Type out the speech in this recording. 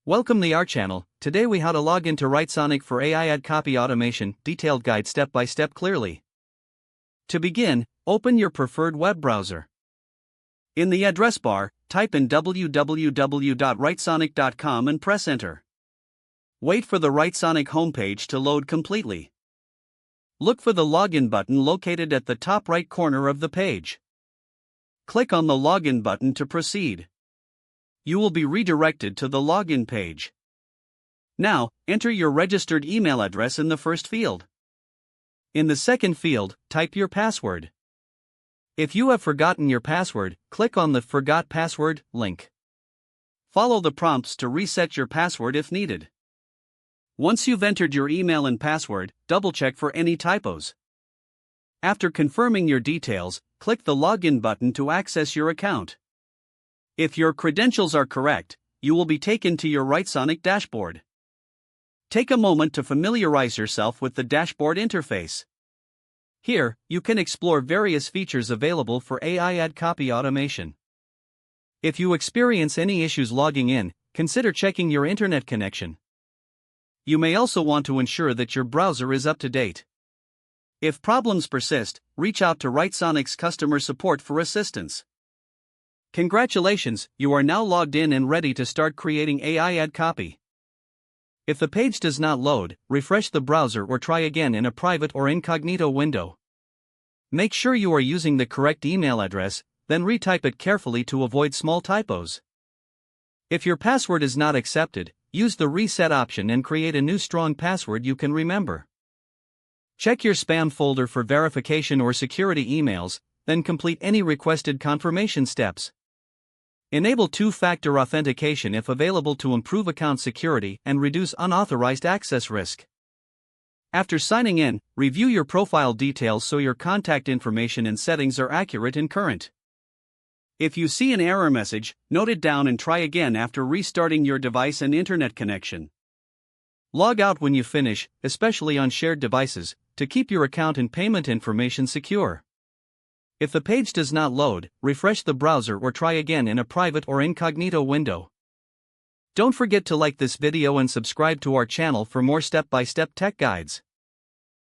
Welcome to our channel. Today we how to log into Writesonic for AI ad copy automation, detailed guide step by step clearly. To begin, open your preferred web browser. In the address bar, type in www.writesonic.com and press enter. Wait for the Writesonic homepage to load completely. Look for the login button located at the top right corner of the page. Click on the login button to proceed. You will be redirected to the login page. Now, enter your registered email address in the first field. In the second field, type your password. If you have forgotten your password, click on the Forgot Password link. Follow the prompts to reset your password if needed. Once you've entered your email and password, double-check for any typos. After confirming your details, click the Login button to access your account. If your credentials are correct, you will be taken to your Writesonic dashboard. Take a moment to familiarize yourself with the dashboard interface. Here, you can explore various features available for AI ad copy automation. If you experience any issues logging in, consider checking your internet connection. You may also want to ensure that your browser is up to date. If problems persist, reach out to Writesonic's customer support for assistance. Congratulations, you are now logged in and ready to start creating AI ad copy. If the page does not load, refresh the browser or try again in a private or incognito window. Make sure you are using the correct email address, then retype it carefully to avoid small typos. If your password is not accepted, use the reset option and create a new strong password you can remember. Check your spam folder for verification or security emails, then complete any requested confirmation steps. Enable two-factor authentication if available to improve account security and reduce unauthorized access risk. After signing in, review your profile details so your contact information and settings are accurate and current. If you see an error message, note it down and try again after restarting your device and internet connection. Log out when you finish, especially on shared devices, to keep your account and payment information secure. If the page does not load, refresh the browser or try again in a private or incognito window. Don't forget to like this video and subscribe to our channel for more step-by-step tech guides.